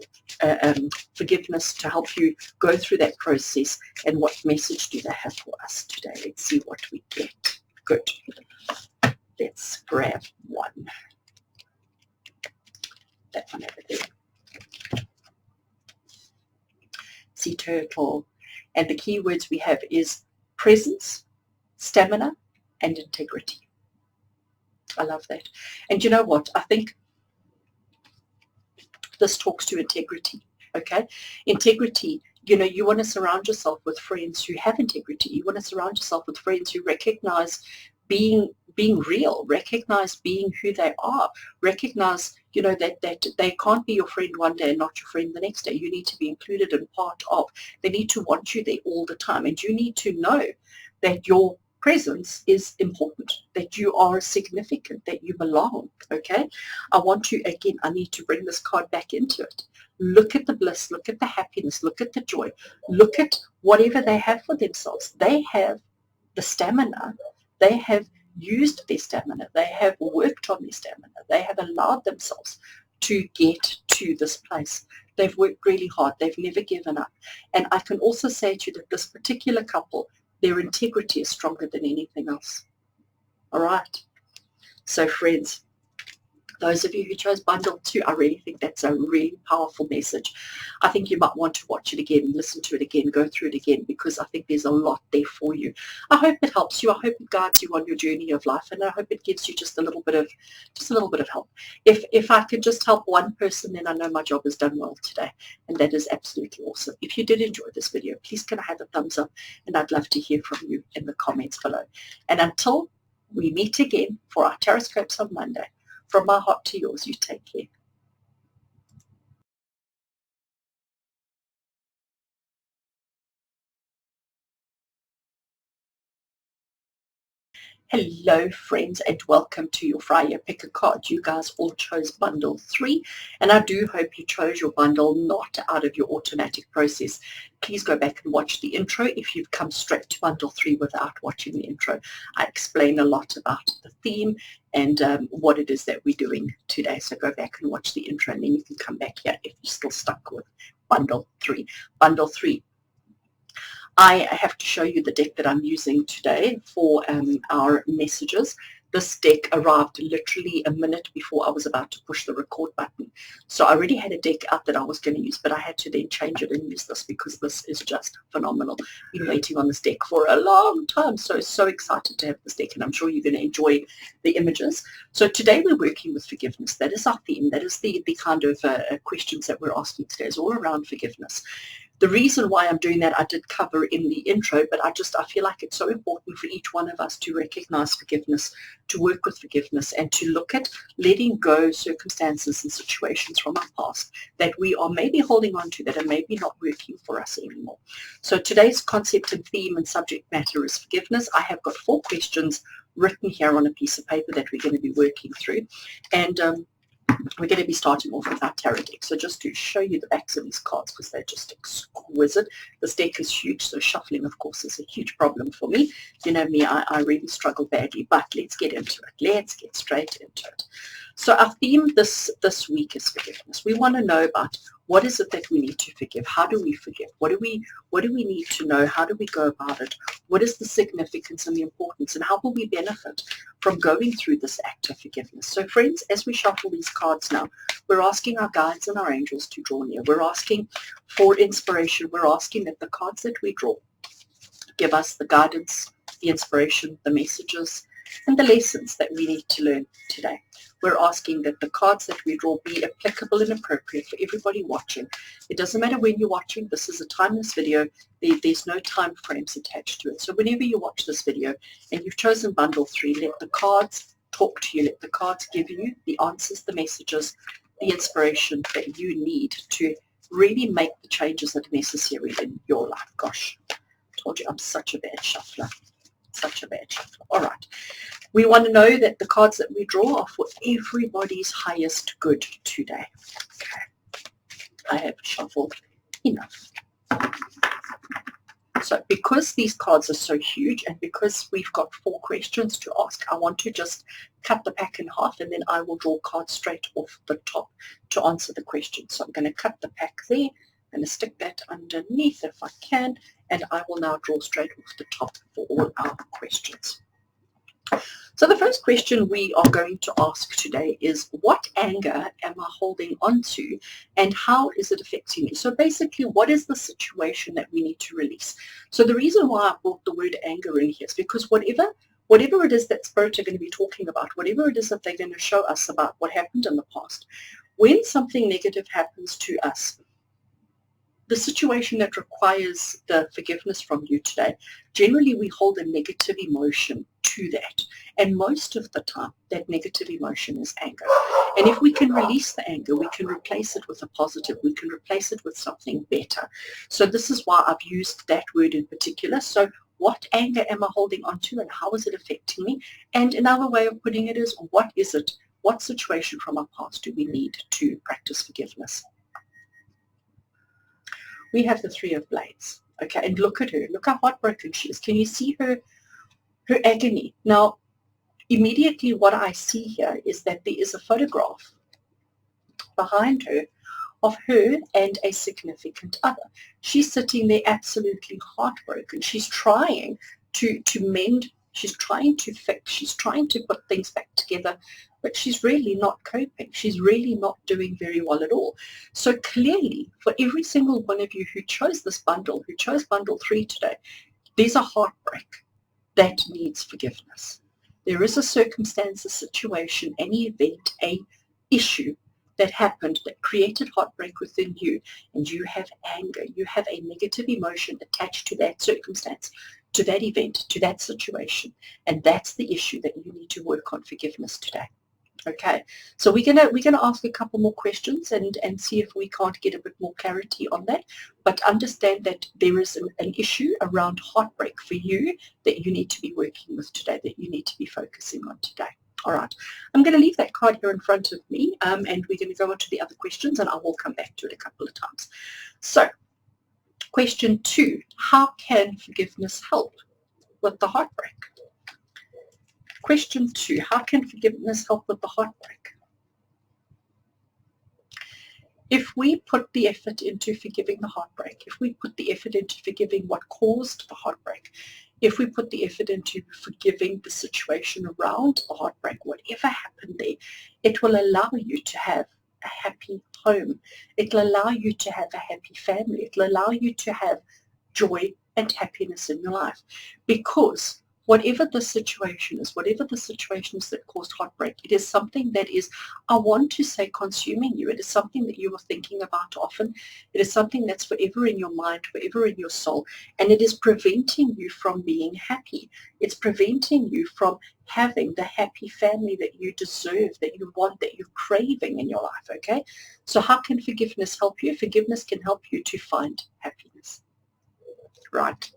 forgiveness, to help you go through that process. And what message do they have for us today? Let's see what we get. Good. Let's grab one. That one over there. Sea turtle. And the key words we have is presence, stamina, and integrity. I love that. And you know what? I think this talks to integrity, okay? Integrity, you know, you want to surround yourself with friends who have integrity. You want to surround yourself with friends who recognize being real, recognize being who they are, recognize, you know, that they can't be your friend one day and not your friend the next day. You need to be included and part of. They need to want you there all the time. And you need to know that your presence is important, that you are significant, that you belong, okay? I need to bring this card back into it. Look at the bliss, look at the happiness, look at the joy, look at whatever they have for themselves. They have the stamina, they have used their stamina, they have worked on their stamina, they have allowed themselves to get to this place. They've worked really hard, they've never given up. And I can also say to you that this particular couple, their integrity is stronger than anything else. All right. So friends, those of you who chose bundle 2, I really think that's a really powerful message. I think you might want to watch it again, listen to it again, go through it again, because I think there's a lot there for you. I hope it helps you. I hope it guides you on your journey of life, and I hope it gives you just a little bit of help. If I could just help one person, then I know my job is done well today, and that is absolutely awesome. If you did enjoy this video, please can I have a thumbs up, and I'd love to hear from you in the comments below. And until we meet again for our Tarot Scopes on Monday, from my heart to yours, you take care. Hello friends, and welcome to your FriYay Pick a Card. You guys all chose bundle 3, and I do hope you chose your bundle not out of your automatic process. Please go back and watch the intro if you've come straight to bundle 3 without watching the intro. I explain a lot about the theme and what it is that we're doing today. So go back and watch the intro, and then you can come back here if you're still stuck with bundle 3. Bundle 3. I have to show you the deck that I'm using today for our messages. This deck arrived literally a minute before I was about to push the record button. So I already had a deck out that I was going to use, but I had to then change it and use this because this is just phenomenal. Been waiting on this deck for a long time. So excited to have this deck, and I'm sure you're going to enjoy the images. So today we're working with forgiveness. That is our theme. That is the kind of questions that we're asking today, is all around forgiveness. The reason why I'm doing that, I did cover in the intro, but I feel like it's so important for each one of us to recognize forgiveness, to work with forgiveness, and to look at letting go circumstances and situations from our past that we are maybe holding on to, that are maybe not working for us anymore. So today's concept and theme and subject matter is forgiveness. I have got 4 questions written here on a piece of paper that we're going to be working through. And we're going to be starting off with our tarot deck. So just to show you the backs of these cards, because they're just exquisite. This deck is huge, so shuffling, of course, is a huge problem for me. You know me, I really struggle badly, but let's get into it. Let's get straight into it. So our theme this week is forgiveness. We want to know about what is it that we need to forgive? How do we forgive? What do we need to know? How do we go about it? What is the significance and the importance? And how will we benefit from going through this act of forgiveness? So friends, as we shuffle these cards now, we're asking our guides and our angels to draw near. We're asking for inspiration. We're asking that the cards that we draw give us the guidance, the inspiration, the messages, and the lessons that we need to learn today. We're asking that the cards that we draw be applicable and appropriate for everybody watching. It doesn't matter when you're watching. This is a timeless video. There's no time frames attached to it. So whenever you watch this video and you've chosen bundle 3, let the cards talk to you. Let the cards give you the answers, the messages, the inspiration that you need to really make the changes that are necessary in your life. Gosh, I told you I'm such a bad shuffler. Such a bad shuffler. All right. We want to know that the cards that we draw are for everybody's highest good today. Okay. I have shuffled enough. So because these cards are so huge and because we've got 4 questions to ask, I want to just cut the pack in half and then I will draw cards straight off the top to answer the question. So I'm going to cut the pack there. I'm going to stick that underneath if I can, and I will now draw straight off the top for all our questions. So the first question we are going to ask today is, what anger am I holding on to and how is it affecting me? So basically, what is the situation that we need to release? So the reason why I brought the word anger in here is because whatever it is that Spirit are going to be talking about, whatever it is that they're going to show us about what happened in the past, when something negative happens to us, the situation that requires the forgiveness from you today, generally we hold a negative emotion to that. And most of the time, that negative emotion is anger. And if we can release the anger, we can replace it with a positive. We can replace it with something better. So this is why I've used that word in particular. So what anger am I holding on to and how is it affecting me? And another way of putting it is, what is it? What situation from our past do we need to practice forgiveness? We have the 3 of Blades. Okay, and look at her. Look how heartbroken she is. Can you see her agony? Now, immediately what I see here is that there is a photograph behind her of her and a significant other. She's sitting there absolutely heartbroken. She's trying to mend. She's trying to fix. She's trying to put things back together, but she's really not coping. She's really not doing very well at all. So clearly, for every single one of you who chose this bundle, who chose bundle 3 today, there's a heartbreak that needs forgiveness. There is a circumstance, a situation, an event, an issue that happened that created heartbreak within you, and you have anger. You have a negative emotion attached to that circumstance, to that event, to that situation, and that's the issue that you need to work on forgiveness today. Okay, so we're gonna ask a couple more questions and see if we can't get a bit more clarity on that. But understand that there is an issue around heartbreak for you that you need to be working with today, that you need to be focusing on today. All right, I'm going to leave that card here in front of me, and we're going to go on to the other questions, and I will come back to it a couple of times. So, question 2: how can forgiveness help with the heartbreak? Question 2, how can forgiveness help with the heartbreak? If we put the effort into forgiving the heartbreak, if we put the effort into forgiving what caused the heartbreak, if we put the effort into forgiving the situation around the heartbreak, whatever happened there, it will allow you to have a happy home. It will allow you to have a happy family. It will allow you to have joy and happiness in your life, because whatever the situation is that caused heartbreak, it is something that is, I want to say, consuming you. It is something that you are thinking about often. It is something that's forever in your mind, forever in your soul, and it is preventing you from being happy. It's preventing you from having the happy family that you deserve, that you want, that you're craving in your life, okay? So how can forgiveness help you? Forgiveness can help you to find happiness, right?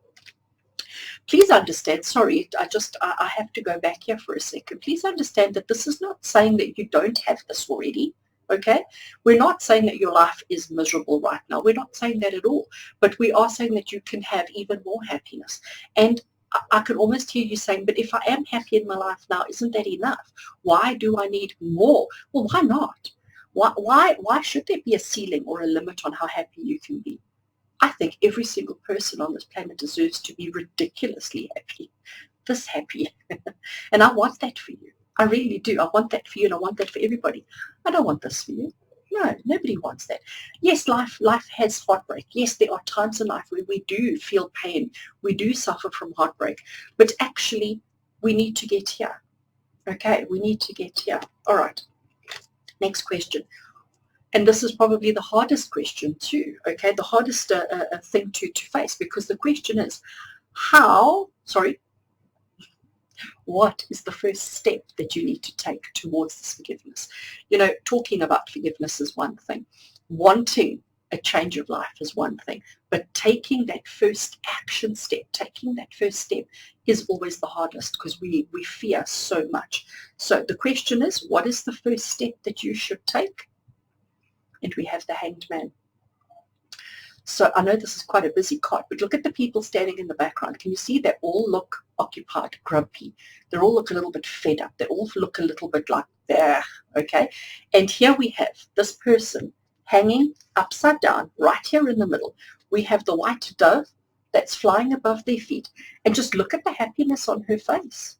Please understand, sorry, I have to go back here for a second. Please understand that this is not saying that you don't have this already, okay? We're not saying that your life is miserable right now. We're not saying that at all. But we are saying that you can have even more happiness. And I can almost hear you saying, but if I am happy in my life now, isn't that enough? Why do I need more? Well, why not? Why should there be a ceiling or a limit on how happy you can be? I think every single person on this planet deserves to be ridiculously happy, this happy. And I want that for you. I really do. I want that for you, and I want that for everybody. I don't want this for you. No, nobody wants that. Yes, life has heartbreak. Yes, there are times in life where we do feel pain. We do suffer from heartbreak. But actually, we need to get here. Okay, we need to get here. All right. Next question. And this is probably the hardest question too, okay, the hardest thing to face, because the question is, what is the first step that you need to take towards this forgiveness? You know, talking about forgiveness is one thing. Wanting a change of life is one thing. But taking that first action step, taking that first step is always the hardest, because we fear so much. So the question is, what is the first step that you should take? And we have the Hanged Man. So I know this is quite a busy card, but look at the people standing in the background. Can you see they all look occupied, grumpy? They all look a little bit fed up. They all look a little bit like, there, okay? And here we have this person hanging upside down, right here in the middle. We have the white dove that's flying above their feet. And just look at the happiness on her face.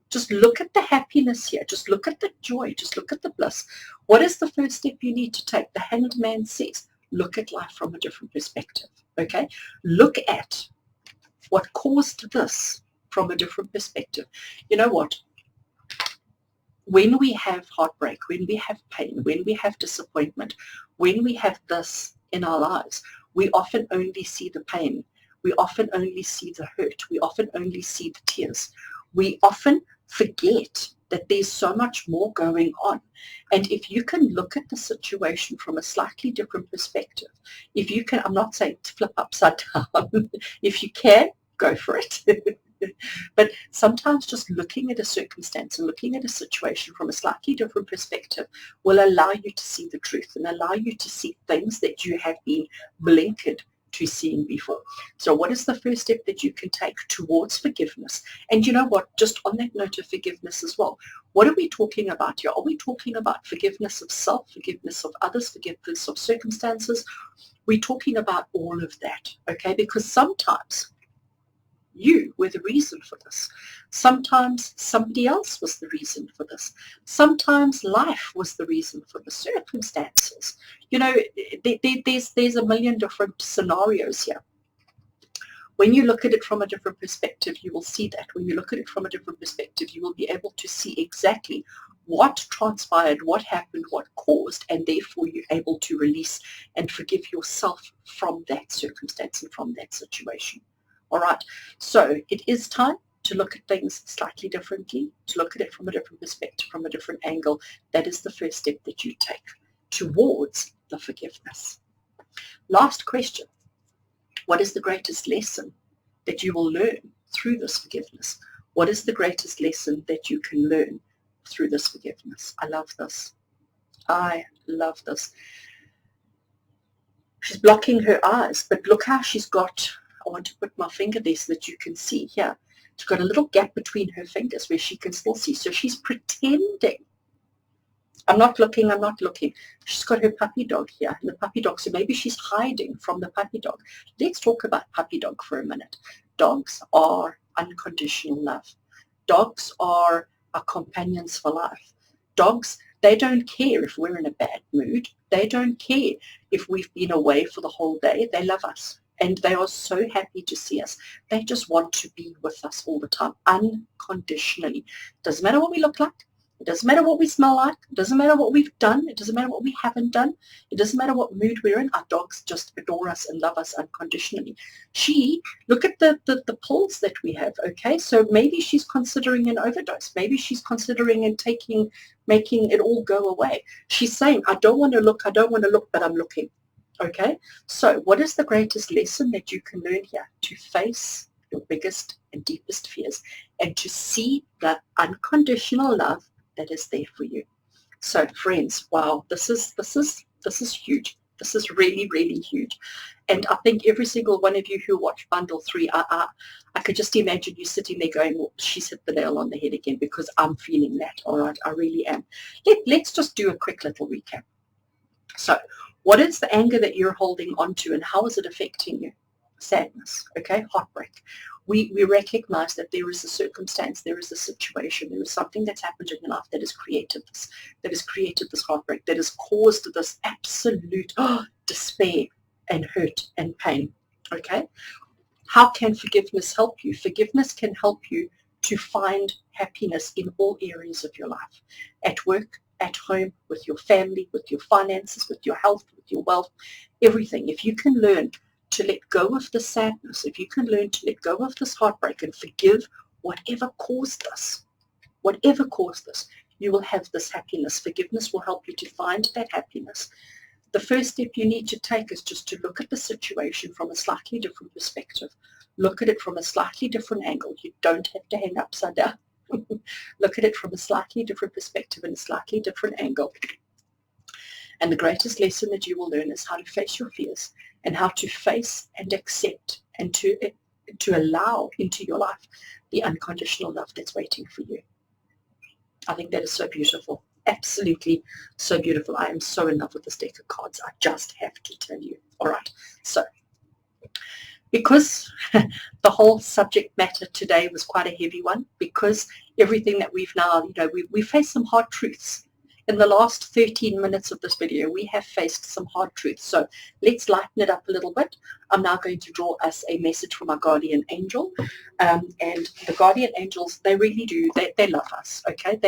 Just look at the happiness here. Just look at the joy. Just look at the bliss. What is the first step you need to take? The Hanged Man says, look at life from a different perspective, okay? Look at what caused this from a different perspective. You know what? When we have heartbreak, when we have pain, when we have disappointment, when we have this in our lives, we often only see the pain. We often only see the hurt. We often only see the tears. We often forget that there's so much more going on. And if you can look at the situation from a slightly different perspective, if you can, I'm not saying to flip upside down, if you can, go for it. But sometimes just looking at a circumstance and looking at a situation from a slightly different perspective will allow you to see the truth and allow you to see things that you have been blinkered to seeing before. So what is the first step that you can take towards forgiveness? And you know what, just on that note of forgiveness as well, what are we talking about here? Are we talking about forgiveness of self, forgiveness of others, forgiveness of circumstances? We're talking about all of that, okay? Because sometimes you were the reason for this. Sometimes somebody else was the reason for this. Sometimes life was the reason for the circumstances. You know, there's a million different scenarios here. When you look at it from a different perspective, you will see that. When you look at it from a different perspective, you will be able to see exactly what transpired, what happened, what caused, and therefore you're able to release and forgive yourself from that circumstance and from that situation. All right, so it is time to look at things slightly differently, to look at it from a different perspective, from a different angle. That is the first step that you take towards the forgiveness. Last question. What is the greatest lesson that you will learn through this forgiveness? What is the greatest lesson that you can learn through this forgiveness? I love this. I love this. She's blocking her eyes, but look how she's got, I want to put my finger there so that you can see here. She's got a little gap between her fingers where she can still see. So she's pretending. I'm not looking, I'm not looking. She's got her puppy dog here, the puppy dog. So maybe she's hiding from the puppy dog. Let's talk about puppy dog for a minute. Dogs are unconditional love. Dogs are our companions for life. Dogs, they don't care if we're in a bad mood. They don't care if we've been away for the whole day. They love us. And they are so happy to see us. They just want to be with us all the time, unconditionally. Doesn't matter what we look like. It doesn't matter what we smell like. It doesn't matter what we've done. It doesn't matter what we haven't done. It doesn't matter what mood we're in. Our dogs just adore us and love us unconditionally. Look at the pills that we have, okay? So maybe she's considering an overdose. Maybe she's considering and making it all go away. She's saying, I don't want to look, but I'm looking. Okay, so what is the greatest lesson that you can learn here? To face your biggest and deepest fears and to see the unconditional love that is there for you. So friends, wow, this is huge. This is really, really huge. And I think every single one of you who watch Bundle 3, I could just imagine you sitting there going, well, she's hit the nail on the head again, because I'm feeling that, all right, I really am. Let's just do a quick little recap. So what is the anger that you're holding on to and how is it affecting you? Sadness, okay, heartbreak. We recognize that there is a circumstance, there is a situation, there is something that's happened in your life that has created this heartbreak, that has caused this absolute despair and hurt and pain, okay? How can forgiveness help you? Forgiveness can help you to find happiness in all areas of your life, at work, at home, with your family, with your finances, with your health, with your wealth, everything. If you can learn to let go of the sadness, if you can learn to let go of this heartbreak and forgive whatever caused this, you will have this happiness. Forgiveness will help you to find that happiness. The first step you need to take is just to look at the situation from a slightly different perspective. Look at it from a slightly different angle. You don't have to hang upside down. Look at it from a slightly different perspective and a slightly different angle. And the greatest lesson that you will learn is how to face your fears and how to face and accept and to allow into your life the unconditional love that's waiting for you. I think that is so beautiful. Absolutely so beautiful. I am so in love with this deck of cards. I just have to tell you. All right. So because the whole subject matter today was quite a heavy one, because everything that we've now, we faced some hard truths. In the last 13 minutes of this video, we have faced some hard truths. So let's lighten it up a little bit. I'm now going to draw us a message from our guardian angel. And the guardian angels, they really do, they love us, okay?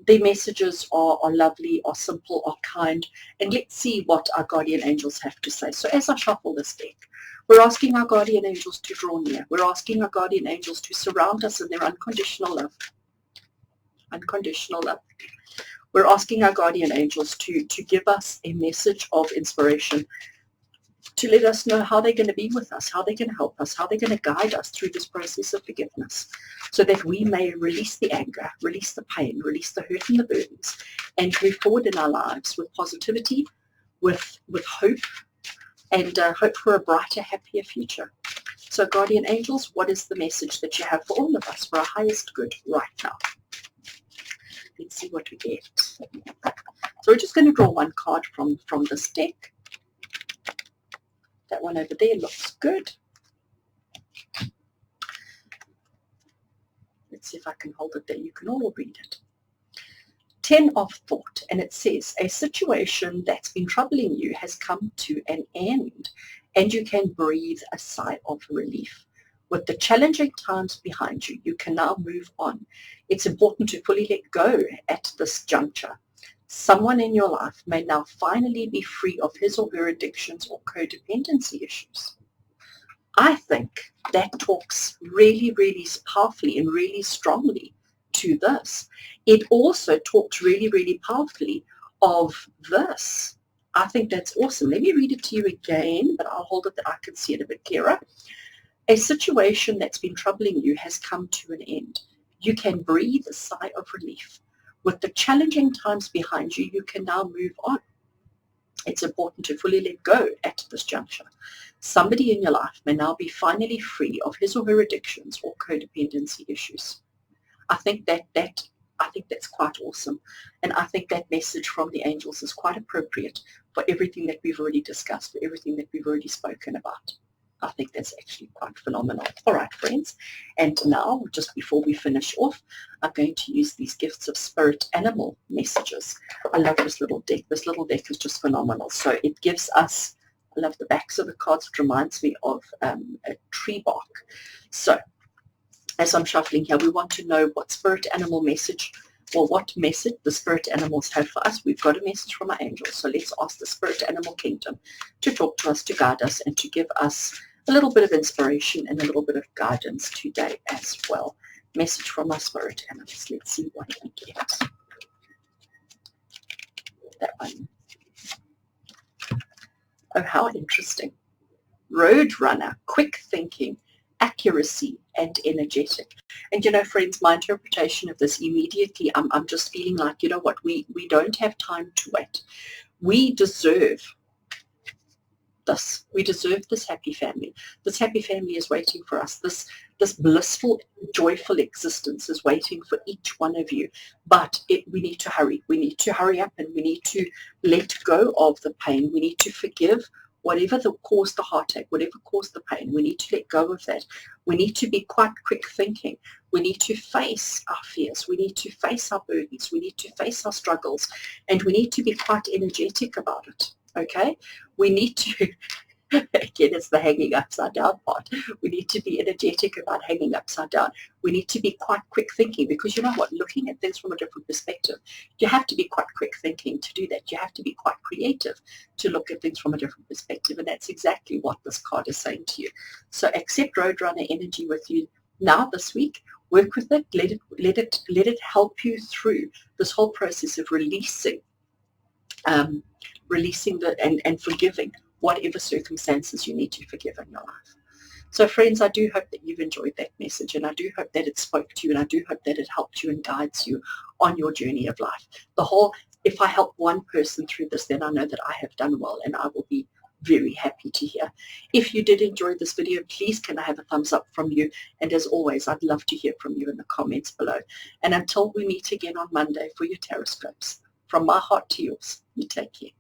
Their messages are lovely, are simple, are kind. And let's see what our guardian angels have to say. So as I shuffle this deck, we're asking our guardian angels to draw near. We're asking our guardian angels to surround us in their unconditional love. Unconditional love. We're asking our guardian angels to give us a message of inspiration, to let us know how they're going to be with us, how they're going to help us, how they're going to guide us through this process of forgiveness, so that we may release the anger, release the pain, release the hurt and the burdens, and move forward in our lives with positivity, with hope, and hope for a brighter, happier future. So guardian angels, what is the message that you have for all of us, for our highest good right now? Let's see what we get. So we're just going to draw one card from this deck. That one over there looks good. Let's see if I can hold it there. You can all read it. 10 of thought, and it says, a situation that's been troubling you has come to an end, and you can breathe a sigh of relief. With the challenging times behind you, you can now move on. It's important to fully let go at this juncture. Someone in your life may now finally be free of his or her addictions or codependency issues. I think that talks really, really powerfully and really strongly to this. It also talks really, really powerfully of this. I think that's awesome. Let me read it to you again, but I'll hold it that I can see it a bit clearer. A situation that's been troubling you has come to an end. You can breathe a sigh of relief. With the challenging times behind you, you can now move on. It's important to fully let go at this juncture. Somebody in your life may now be finally free of his or her addictions or codependency issues. I think that's quite awesome. And I think that message from the angels is quite appropriate for everything that we've already discussed, for everything that we've already spoken about. I think that's actually quite phenomenal. All right, friends. And now, just before we finish off, I'm going to use these gifts of spirit animal messages. I love this little deck. This little deck is just phenomenal. So it gives us, I love the backs of the cards. It reminds me of a tree bark. So as I'm shuffling here, we want to know what spirit animal message, or what message the spirit animals have for us. We've got a message from our angels. So let's ask the spirit animal kingdom to talk to us, to guide us, and to give us a little bit of inspiration and a little bit of guidance today as well. Message from our spirit animals. Let's see what we get. That one. Oh, how interesting. Roadrunner, quick thinking, accuracy, and energetic. And friends, my interpretation of this immediately, I'm just feeling like, what, we don't have time to wait. We deserve this. We deserve this happy family. This happy family is waiting for us. This blissful, joyful existence is waiting for each one of you. But we need to hurry. We need to hurry up, and we need to let go of the pain. We need to forgive whatever caused the heartache, whatever caused the pain. We need to let go of that. We need to be quite quick thinking. We need to face our fears. We need to face our burdens. We need to face our struggles. And we need to be quite energetic about it. Okay? We need to, again, it's the hanging upside down part. We need to be energetic about hanging upside down. We need to be quite quick thinking, because you know what? Looking at things from a different perspective, you have to be quite quick thinking to do that. You have to be quite creative to look at things from a different perspective. And that's exactly what this card is saying to you. So accept Roadrunner energy with you now this week. Work with it. Let it help you through this whole process of releasing and forgiving whatever circumstances you need to forgive in your life. So friends, I do hope that you've enjoyed that message, and I do hope that it spoke to you, and I do hope that it helped you and guides you on your journey of life. The whole if I help one person through this, then I know that I have done well, and I will be very happy to hear. If you did enjoy this video, please can I have a thumbs up from you? And as always, I'd love to hear from you in the comments below. And until we meet again on Monday for your tarot scopes, from my heart to yours, you take care.